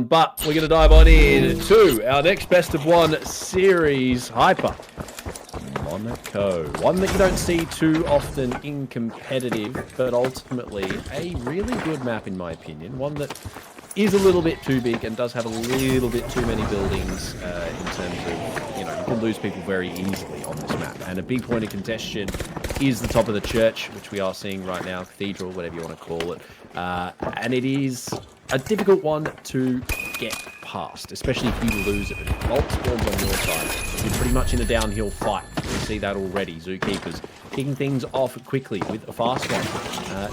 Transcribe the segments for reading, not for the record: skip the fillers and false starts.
But we're going to dive on in to our next best of one series hyper. Monaco. One that you don't see too often in competitive, but ultimately a really good map in my opinion. One that is a little bit too big and does have a little bit too many buildings in terms of, you can lose people very easily on this map. And a big point of contention is the top of the church, which we are seeing right now, cathedral, whatever you want to call it. And it is a difficult one to get past, especially if you lose it. If Vault spawns on your side, you're pretty much in a downhill fight. We see that already. Zookeepers kicking things off quickly with a fast one.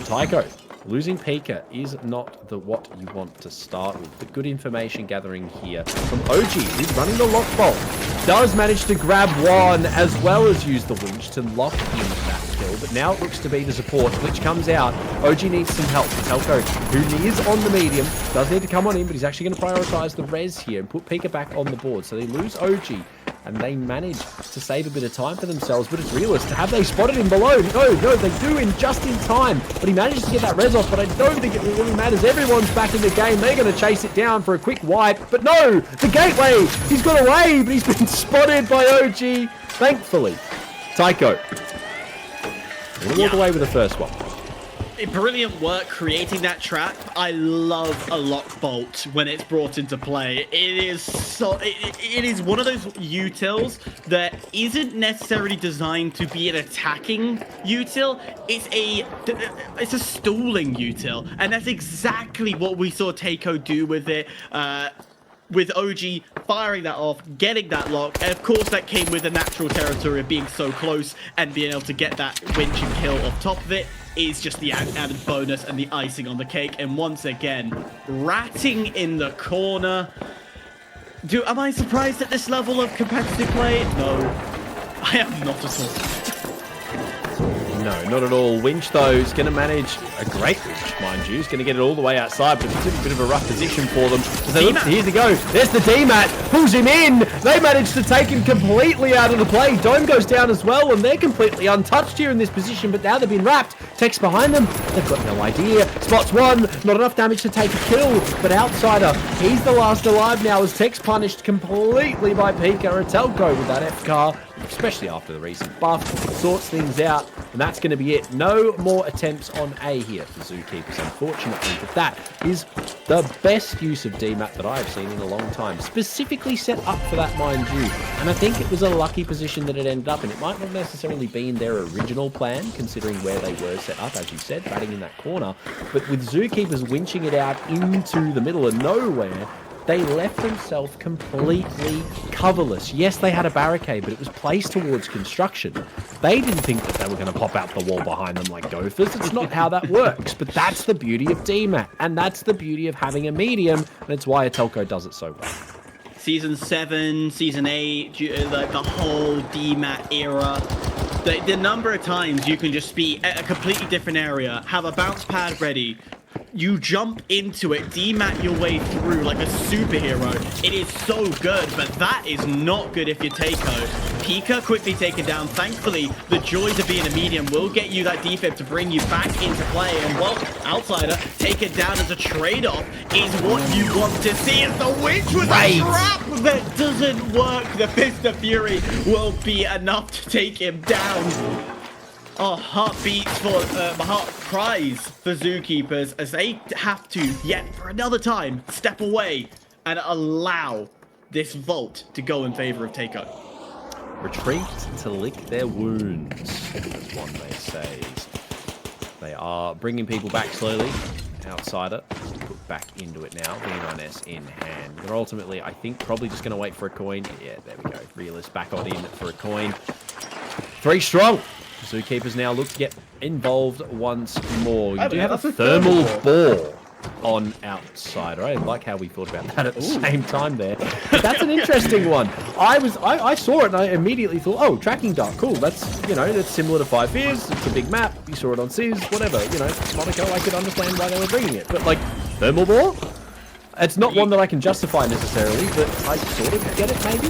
Teiko. Losing Pika is not what you want to start with. But good information gathering here from OG, who's running the lock bolt. Does manage to grab one as well as use the winch to lock in that kill. But now it looks to be the support, which comes out. OG needs some help. Teiko, who is on the medium, does need to come on in, but he's actually going to prioritize the res here and put Pika back on the board. So they lose OG. And they manage to save a bit of time for themselves, but it's realist. Have they spotted him below? No, they do in just in time. But he manages to get that res off, but I don't think it really matters. Everyone's back in the game. They're going to chase it down for a quick wipe. But no, the gateway. He's got away, but he's been spotted by OG. Thankfully, Teiko will walk away with the first one. Brilliant work creating that trap. I love a lock bolt when it's brought into play. It is one of those utils that isn't necessarily designed to be an attacking util. It's a stalling util, and that's exactly what we saw Teiko do with it. With OG firing that off, getting that lock, and of course that came with the natural territory of being so close and being able to get that winch and kill off top of it is just the added bonus and the icing on the cake. And once again, ratting in the corner. Am I surprised at this level of competitive play? No, I am not at all. No, not at all. Winch, though, is going to manage a great winch, mind you. He's going to get it all the way outside, but it's in a bit of a rough position for them. So here's the go. There's the D-Mat. Pulls him in. They manage to take him completely out of the play. Dome goes down as well, and they're completely untouched here in this position, but now they've been wrapped. Tex behind them. They've got no idea. Spots one. Not enough damage to take a kill, but Outsider, he's the last alive now as Tex punished completely by Pika. Or Teiko with that F-car, especially after the recent buff, sorts things out, and that's going to be it. No more attempts on A here for Zookeepers, unfortunately, but that is the best use of DMAT that I've seen in a long time, specifically set up for that, mind you, and I think it was a lucky position that it ended up in. It might not necessarily be in their original plan, considering where they were set up, as you said, batting in that corner, but with Zookeepers winching it out into the middle of nowhere, they left themselves completely coverless. Yes, they had a barricade, but it was placed towards construction. They didn't think that they were going to pop out the wall behind them like gophers. It's not how that works, but that's the beauty of DMAT, and that's the beauty of having a medium, and it's why Teiko does it so well. Season 7, Season 8, like the whole DMAT era, the number of times you can just be at a completely different area, have a bounce pad ready, you jump into it, DMAT your way through like a superhero. It is so good, but that is not good if you're Teiko. Pika quickly taken down. Thankfully, the joys of being a medium will get you that defib to bring you back into play. And well, Outsider taken down as a trade-off is what you want to see. As the winch with a trap that doesn't work. The Fist of Fury will be enough to take him down. Oh, heart beats for, my heart cries for Zookeepers as they have to, yet for another time, step away and allow this vault to go in favor of Teiko. Retreat to lick their wounds, as one may say. They are bringing people back slowly. Outsider put back into it now. V9S in hand. They're ultimately, I think, probably just going to wait for a coin. Yeah, there we go. Realist back on in for a coin. 3 strong. Zookeepers now look to get involved once more. You do have a thermal ball on Outsider. I like how we thought about that at the same time there. But that's an interesting one. I saw it and I immediately thought, oh, tracking dart, cool. That's, that's similar to 5 Fears. It's a big map. You saw it on Sizz, whatever. Monaco, I could understand why they were bringing it. But like, thermal ball? It's not one that I can justify necessarily, but I sort of get it maybe.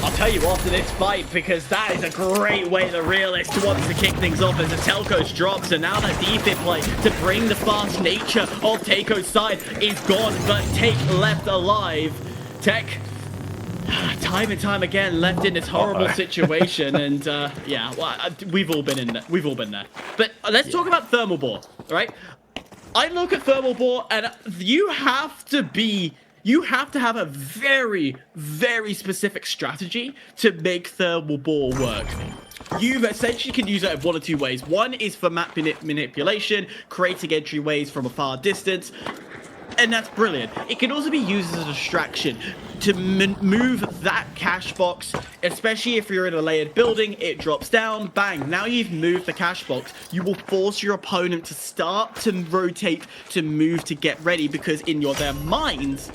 I'll tell you after this fight, because that is a great way the Realist wants to kick things off as the Telcos drops, and now that defib play to bring the fast nature of Teiko's side is gone, but Take left alive. Tech, time and time again, left in this horrible situation, and yeah, well, we've all been in there. We've all been there. But let's talk about Thermal Bore, right? I look at Thermal Bore, and you have to have a very, very specific strategy to make Thermal Bore work. You essentially can use it in one of two ways. One is for map manipulation, creating entryways from a far distance, and that's brilliant. It can also be used as a distraction to move that cash box, especially if you're in a layered building, it drops down, bang. Now you've moved the cash box. You will force your opponent to start to rotate, to move, to get ready, because in their minds,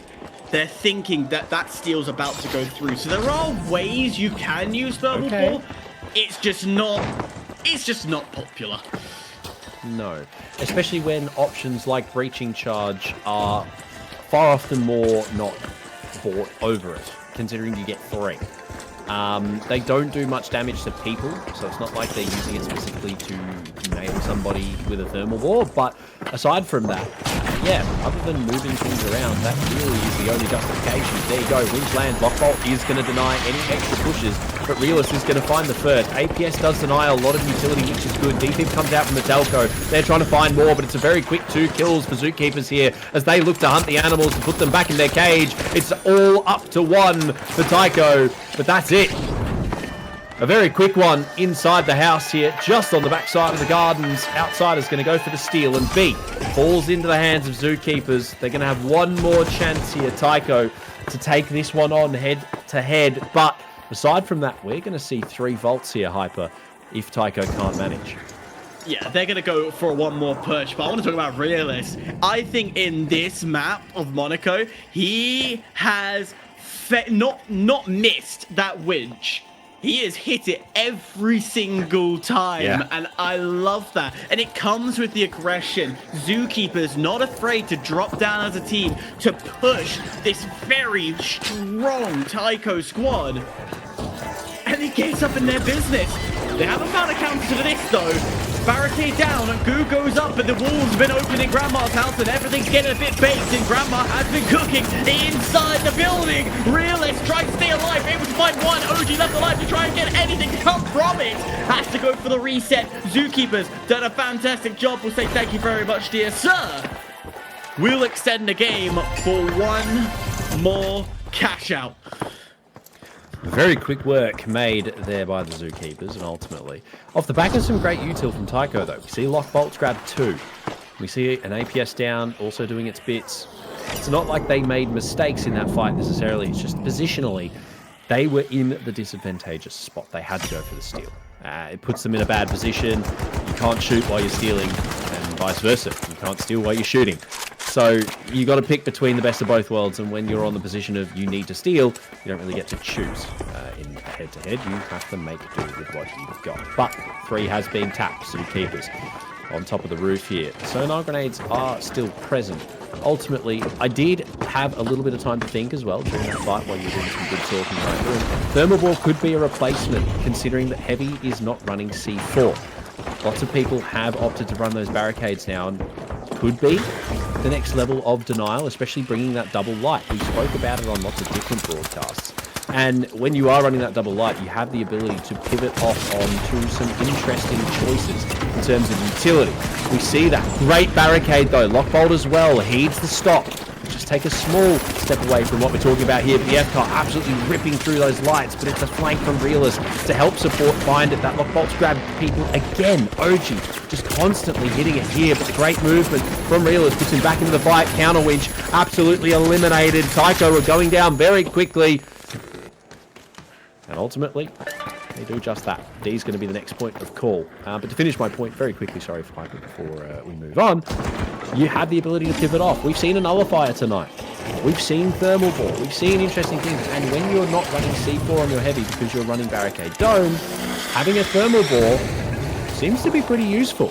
they're thinking that that steal's about to go through. So there are ways you can use Thermal Bore. It's just not popular. No, especially when options like Breaching Charge are far often more not bought over it, considering you get 3. They don't do much damage to people, so it's not like they're using it specifically to nail somebody with a Thermal Bore, but aside from that, yeah, other than moving things around, that really is the only justification. There you go, Winchland, Lockbolt is going to deny any extra pushes, but Realist is going to find the third. APS does deny a lot of utility, which is good. Defib comes out from the Telco. They're trying to find more, but it's a very quick 2 kills for Zookeepers here as they look to hunt the animals and put them back in their cage. It's all up to 1 for Teiko, but that's it. A very quick one inside the house here, just on the backside of the gardens. Outsider's going to go for the steal, and B falls into the hands of Zookeepers. They're going to have one more chance here, Teiko, to take this one on head-to-head. But aside from that, we're going to see 3 vaults here, Hyper, if Teiko can't manage. Yeah, they're going to go for one more push, but I want to talk about Realist. I think in this map of Monaco, he has not missed that winch. He has hit it every single time, and I love that. And it comes with the aggression. Zookeepers not afraid to drop down as a team to push this very strong Teiko squad. And it gets up in their business. They haven't found a counter to this, though. Barricade down, and Goo goes up, but the wall's been open in Grandma's house, and everything's getting a bit baked, and Grandma has been cooking inside the building. Realist tries to stay alive, able to find one. OG left alive to try and get anything to come from it. Has to go for the reset. Zookeepers done a fantastic job. We'll say thank you very much, dear sir. We'll extend the game for one more cash out. Very quick work made there by the Zookeepers, and ultimately, off the back of some great util from Teiko, though. We see Lockbolts grab 2. We see an APS down, also doing its bits. It's not like they made mistakes in that fight necessarily. It's just positionally, they were in the disadvantageous spot. They had to go for the steal. It puts them in a bad position. You can't shoot while you're stealing, and vice versa. You can't steal while you're shooting. So you got to pick between the best of both worlds, and when you're on the position of you need to steal, you don't really get to choose. In head-to-head, you have to make do with what you've got. But 3 has been tapped, Zookeepers on top of the roof here. Sonar grenades are still present. Ultimately, I did have a little bit of time to think as well during that fight while you were doing some good talking right through. Thermal Bore could be a replacement, considering that Heavy is not running C4. Lots of people have opted to run those barricades now, and could be the next level of denial, especially bringing that double light. We spoke about it on lots of different broadcasts. And when you are running that double light, you have the ability to pivot off onto some interesting choices in terms of utility. We see that great barricade though. Lockbolt as well heeds the stop. Just take a small step away from what we're talking about here. The FCAR absolutely ripping through those lights, but it's a flank from Realist to help support find it. That Lockbolt's grabbed people again. OG just constantly hitting it here, but great movement from Realist puts him back into the fight. Counter winch absolutely eliminated. Teiko are going down very quickly. And ultimately, they do just that. D's going to be the next point of call. But to finish my point very quickly, sorry for Piper, before we move on, you have the ability to pivot off. We've seen a nullifier tonight. We've seen Thermal Bore. We've seen interesting things. And when you're not running C4 on your Heavy because you're running Barricade Dome, having a Thermal Bore seems to be pretty useful.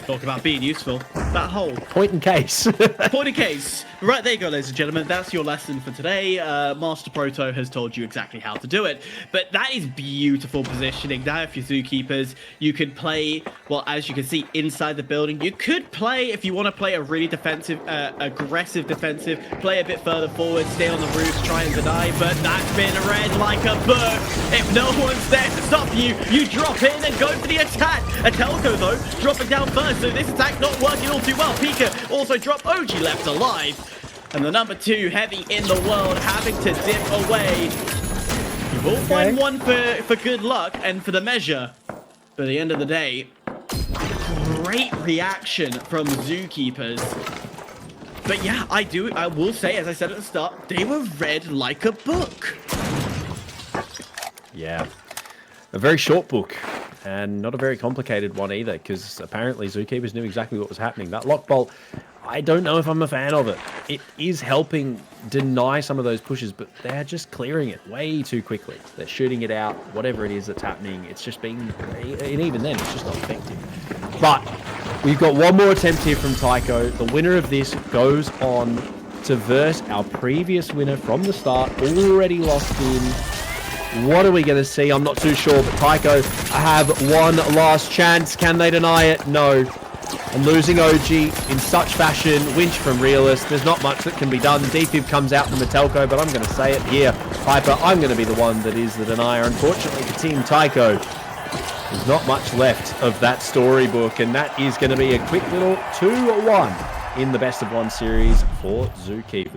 Talk about being useful. That whole point in case. Point in case. Right, there you go, ladies and gentlemen. That's your lesson for today. Master Proto has told you exactly how to do it. But that is beautiful positioning. Now, if you're Zookeepers, you could play, well, as you can see, inside the building. You could play, if you want to play a really defensive, aggressive defensive, play a bit further forward, stay on the roofs, try and deny, but that's been read like a book. If no one's there to stop you, you drop in and go for the attack. A Teiko, though, dropping down first, so this attack not working all too well. Pika also dropped OG left alive. And the number 2 heavy in the world having to dip away. You will find one for good luck and for the measure. But at the end of the day, great reaction from Zookeepers. But yeah, I will say, as I said at the start, they were read like a book. Yeah. A very short book. And not a very complicated one either, because apparently Zookeepers knew exactly what was happening. That lock bolt, I don't know if I'm a fan of it. It is helping deny some of those pushes, but they're just clearing it way too quickly. They're shooting it out, whatever it is that's happening. It's just being, and even then, it's just not effective. But we've got one more attempt here from Teiko. The winner of this goes on to verse our previous winner from the start, already locked in. What are we going to see? I'm not too sure, but Teiko have one last chance. Can they deny it? No. And losing OG in such fashion, winch from Realist, there's not much that can be done. Defib comes out from the Telco, but I'm going to say it here. Hyper, I'm going to be the one that is the denier. Unfortunately for Team Teiko, there's not much left of that storybook, and that is going to be a quick little 2-1 in the best of 1 series for Zookeepers.